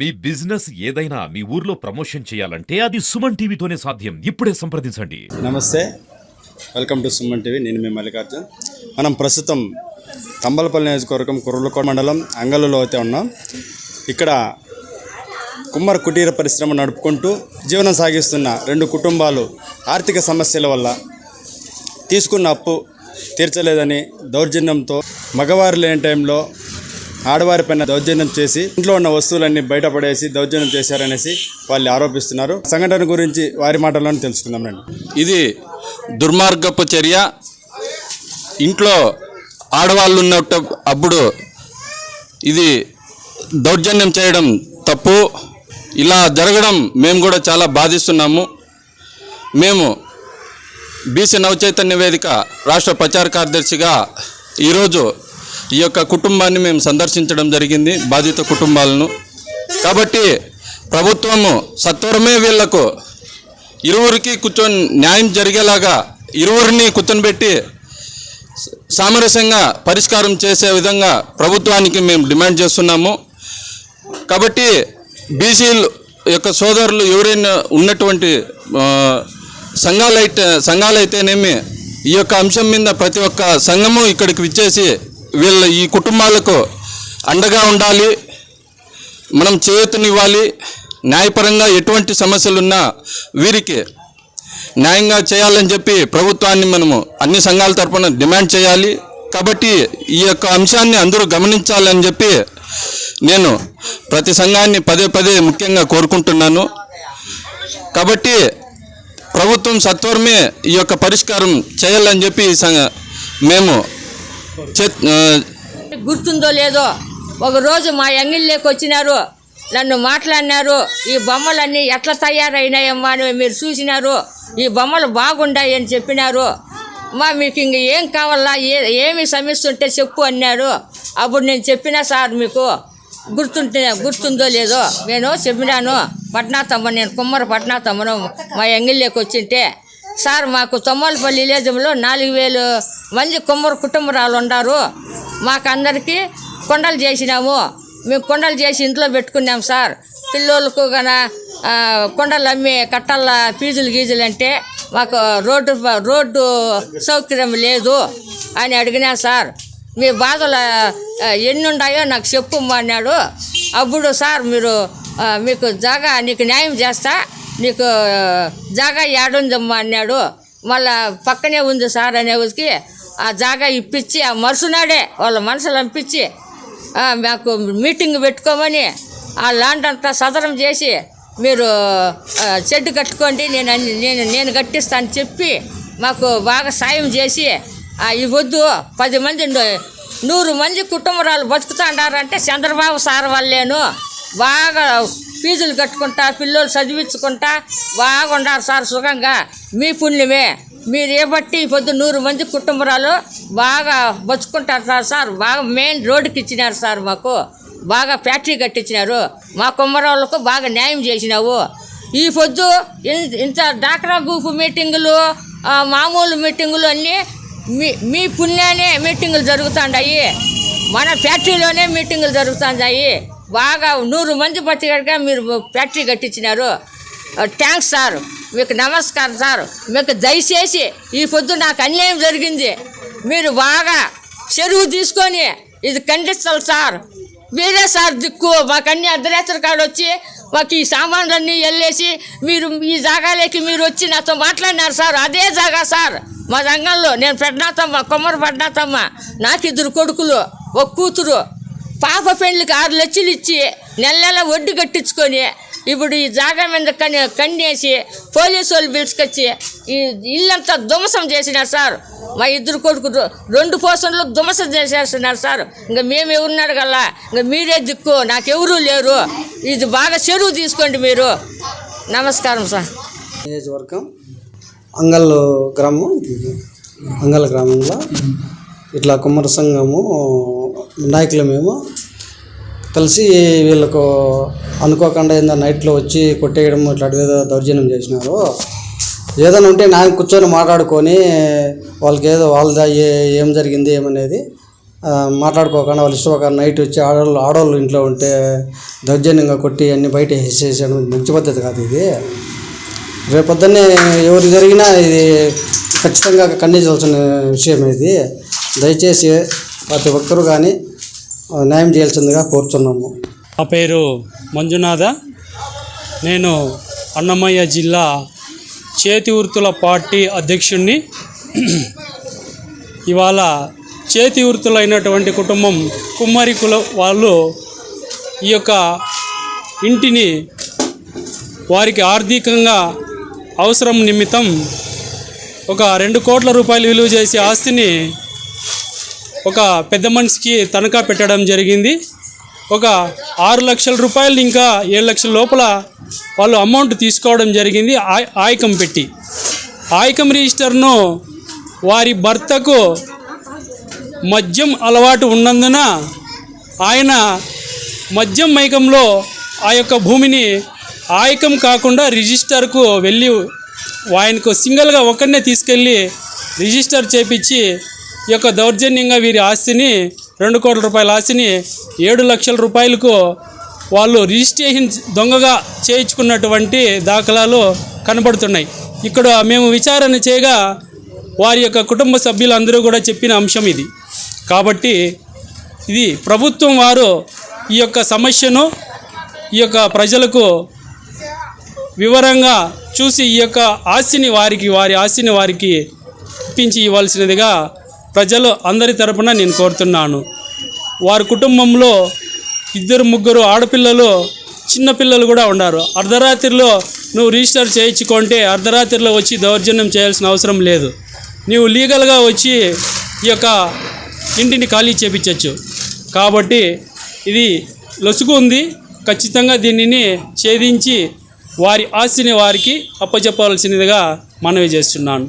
మీ business ఏదైనా మీ ఊర్లో promotion చేయాలంటే అది సుమన్ టీవీతోనే సాధ్యం. ఇప్పుడే సంప్రదించండి. నమస్తే, వెల్కమ్ టు సుమన్ టీవీ. నేను మీ మల్లికార్జున్. మనం ప్రస్తుతం తంబలపల్లి నియోజకవర్గం కుర్రలకోట మండలం అంగళ్ళలో అయితే ఉన్నాం. ఇక్కడ కుమ్మర కుటీర పరిశ్రమ నడుపుకుంటూ జీవనం సాగిస్తున్న రెండు కుటుంబాలు ఆర్థిక సమస్యల వల్ల తీసుకున్న అప్పు తీర్చలేదని దౌర్జన్యంతో మగవారు లేని టైంలో ఆడవారిపైన దౌర్జన్యం చేసి ఇంట్లో ఉన్న వస్తువులన్నీ బయటపడేసి దౌర్జన్యం చేశారనేసి వాళ్ళు ఆరోపిస్తున్నారు. సంఘటన గురించి వారి మాటల్లోనే తెలుసుకుందాం రండి. ఇది దుర్మార్గపు చర్య. ఇంట్లో ఆడవాళ్ళు ఉన్నట్టు అప్పుడు ఇది దౌర్జన్యం చేయడం తప్పు. ఇలా జరగడం మేము కూడా చాలా బాధిస్తున్నాము. మేము బీసీ నవచైతన్య వేదిక రాష్ట్ర ప్రచార కార్యదర్శిగా ఈరోజు ఈ యొక్క కుటుంబాన్ని మేము సందర్శించడం జరిగింది, బాధిత కుటుంబాలను. కాబట్టి ప్రభుత్వము సత్వరమే వీళ్లకు ఇరువురికి కూర్చొని న్యాయం జరిగేలాగా ఇరువురిని కూర్చొనిపెట్టి సామరస్యంగా పరిష్కారం చేసే విధంగా ప్రభుత్వానికి మేము డిమాండ్ చేస్తున్నాము. కాబట్టి బీసీలు యొక్క సోదరులు ఎవరైనా ఉన్నటువంటి సంఘాలైతేనేమి ఈ యొక్క అంశం మీద ప్రతి ఒక్క సంఘము ఇక్కడికి విచ్చేసి వీళ్ళ ఈ కుటుంబాలకు అండగా ఉండాలి, మనం చేయూతనివ్వాలి. న్యాయపరంగా ఎటువంటి సమస్యలున్నా వీరికి న్యాయంగా చేయాలని చెప్పి ప్రభుత్వాన్ని మనము అన్ని సంఘాల తరపున డిమాండ్ చేయాలి. కాబట్టి ఈ యొక్క అంశాన్ని అందరూ గమనించాలని చెప్పి నేను ప్రతి సంఘాన్ని పదే ముఖ్యంగా కోరుకుంటున్నాను. కాబట్టి ప్రభుత్వం సత్వరమే ఈ యొక్క పరిష్కారం చేయాలని చెప్పి మేము గుర్తుందో లేదో ఒకరోజు మా ఎంగిల్లోకి వచ్చినారు, నన్ను మాట్లాడినారు. ఈ బొమ్మలన్నీ ఎట్లా తయారైనాయమ్మా అని మీరు చూసినారు, ఈ బొమ్మలు బాగుండాయి అని చెప్పినారు. మీకు ఇంక ఏం కావాలా, ఏమి సమస్య ఉంటే చెప్పు అన్నారు. అప్పుడు నేను చెప్పినా సార్ మీకు గుర్తుందో లేదో నేను చెప్పినాను. పట్నాతమ్మ, నేను కుమ్మర పట్నాతమ్మను మా ఎంగిల్లోకి వచ్చింటే సార్ మాకు తొమ్మలపల్లి విలేజ్లో 4000 మంది కుమ్మర కుటుంబరాలు ఉన్నారు. మాకు అందరికీ కొండలు చేసినాము. మేము కొండలు చేసి ఇంట్లో పెట్టుకున్నాం సార్. పిల్లోళ్ళకు గన కొండలు అమ్మి కట్టాల ఫీజులు గీజులు అంటే మాకు రోడ్డు సౌకర్యం లేదు అని అడిగినా సార్. మీ బాధలు ఎన్ని ఉన్నాయో నాకు చెప్పు అన్నాడు. అప్పుడు సార్ మీకు జాగా నీకు న్యాయం చేస్తా, నీకు జాగా ఏడుందమ్మా అన్నాడు. మళ్ళా పక్కనే ఉంది సార్ అనేవారికి ఆ జాగా ఇప్పించి ఆ మరుసనాడే వాళ్ళ మనసులు పంపించి మాకు మీటింగ్ పెట్టుకోమని ఆ ల్యాండ్ అంతా సదరం చేసి మీరు షెడ్ కట్టుకోండి, నేను కట్టిస్తాను చెప్పి మాకు బాగా సాయం చేసి ఇవద్దు 10 మంది 100 మంది కుటుంబరాలు బతుకుతాండారంటే చంద్రబాబు సార్ వాళ్ళేను. బాగా ఫీజులు కట్టుకుంటా పిల్లలు చదివించుకుంటా బాగుండారు సార్ సుఖంగా. మీ పుణ్యమే, మీరు ఏ బట్టి పొద్దు 100 మంది కుటుంబరాలు బాగా బతుకుంటారు సార్. బాగా మెయిన్ రోడ్డుకి ఇచ్చినారు సార్, మాకు బాగా ఫ్యాక్టరీ కట్టించినారు. మా కుమ్మరాళ్ళకు బాగా న్యాయం చేసినావు. ఈ పొద్దు ఇంత డాక్రా గ్రూప్ మీటింగులు మామూలు మీటింగులు అన్నీ మీ పుణ్యానే మీటింగులు జరుగుతుంటాయి. మన ఫ్యాక్టరీలోనే మీటింగులు జరుగుతుంటాయి. బాగా 100 మంది బతికగా మీరు ఫ్యాక్టరీ కట్టించినారు. థ్యాంక్స్ సార్, మీకు నమస్కారం సార్. మీకు దయచేసి ఈ పొద్దు నాకు అన్యాయం జరిగింది, మీరు బాగా చెరువు తీసుకొని ఇది ఖండిస్తారు సార్. మీరే సార్ దిక్కు. మాకు అన్ని అర్ధరాత్రి కాడ వచ్చి మాకు ఈ సామాన్లన్నీ వెళ్ళేసి మీరు ఈ జాగాలోకి మీరు వచ్చి నాతో మాట్లాడినారు సార్. అదే జాగా సార్ మా రంగంలో. నేను పడ్నాతమ్మ, కొమ్మర పడ్నాతమ్మ. నాకు 2 కొడుకులు, ఒక కూతురు. పాప పెళ్ళికి 6 లక్షలు ఇచ్చి నెల వడ్డీ కట్టించుకొని ఇప్పుడు ఈ జాగా మీద కన్నేసి పోలీసు వాళ్ళు పిలుచుకొచ్చి ఈ ఇల్లంతా ధ్వంసం చేసినారు సార్. మా 2 కొడుకులు 2 పోషన్లు ధ్వంసం చేసేస్తున్నారు సార్. ఇంకా మేము ఎవరున్నారు కదా, ఇంకా మీరే దిక్కు, నాకెవరూ లేరు. ఇది బాగా చెరువు తీసుకోండి మీరు. నమస్కారం సార్. నియోజకవర్గం అంగల్ గ్రామం. అంగల్ గ్రామంలో ఇట్లా కుమ్మర సంఘము నాయకులు మేము కలిసి వీళ్ళకు అనుకోకుండా ఏందో నైట్లో వచ్చి కొట్టేయడం ఇట్లాంటి ఏదో దౌర్జన్యం చేసినారు. ఏదైనా ఉంటే నాయన కూర్చొని మాట్లాడుకొని వాళ్ళకి ఏదో వాళ్ళ ఏం జరిగింది ఏమనేది మాట్లాడుకోకుండా వాళ్ళు ఇష్టం నైట్ వచ్చి ఆడవాళ్ళు ఇంట్లో ఉంటే దౌర్జన్యంగా కొట్టి అన్ని బయట వేసేసాను. మంచి పద్ధతి కాదు ఇది. రేపొద్దున్నే ఎవరు జరిగినా ఇది ఖచ్చితంగా ఖండించాల్సిన విషయం. ఇది దయచేసి ప్రతి ఒక్కరూ కానీ న్యాయం చేయాల్సిందిగా కోరుతున్నాము. నా పేరు మంజునాథ. నేను అన్నమయ్య జిల్లా చేతి వృత్తుల పార్టీ అధ్యక్షుడిని. ఇవాళ చేతి వృత్తులైనటువంటి కుటుంబం కుమ్మరి కుల వాళ్ళు ఈ యొక్క ఇంటిని వారికి ఆర్థికంగా అవసరం నిమిత్తం ఒక 2 కోట్ల రూపాయలు విలువ చేసే ఆస్తిని ఒక పెద్ద మనిషికి తనఖా పెట్టడం జరిగింది. ఒక 6 లక్షల రూపాయలు ఇంకా 7 లక్షల లోపల వాళ్ళు అమౌంట్ తీసుకోవడం జరిగింది. ఆయకం పెట్టి ఆయకం రిజిస్టర్ను వారి భర్తకు మద్యం అలవాటు ఉన్నందున ఆయన మద్యం మైకంలో ఆ యొక్క భూమిని ఆయకం కాకుండా రిజిస్టర్కు వెళ్ళి ఆయనకు సింగిల్గా ఒక్కడనే తీసుకెళ్ళి రిజిస్టర్ చేపించి ఈ యొక్క దౌర్జన్యంగా వీరి ఆస్తిని 2 కోట్ల రూపాయల ఆస్తిని 7 లక్షల రూపాయలకు వాళ్ళు రిజిస్ట్రేషన్ దొంగగా చేయించుకున్నటువంటి దాఖలాలు కనబడుతున్నాయి. ఇక్కడ మేము విచారణ చేయగా వారి యొక్క కుటుంబ సభ్యులందరూ కూడా చెప్పిన అంశం ఇది. కాబట్టి ఇది ప్రభుత్వం వారు ఈ యొక్క సమస్యను ఈ యొక్క ప్రజలకు వివరంగా చూసి ఈ యొక్క ఆస్తిని వారి ఆస్తిని వారికి ఇప్పించి ఇవ్వాల్సినదిగా ప్రజలు అందరి తరపున నేను కోరుతున్నాను. వారి కుటుంబంలో 2-3 ఆడపిల్లలు చిన్నపిల్లలు కూడా ఉన్నారు. అర్ధరాత్రిలో నువ్వు రిజిస్టర్ చేయించుకుంటే అర్ధరాత్రిలో వచ్చి దౌర్జన్యం చేయాల్సిన అవసరం లేదు. నీవు లీగల్గా వచ్చి ఈ యొక్క ఇంటిని ఖాళీ చేయించవచ్చు. కాబట్టి ఇది లొసుగు ఉంది. ఖచ్చితంగా దీనిని ఛేదించి వారి ఆస్తిని వారికి అప్పచెప్పాల్సినదిగా మనవి చేస్తున్నాను.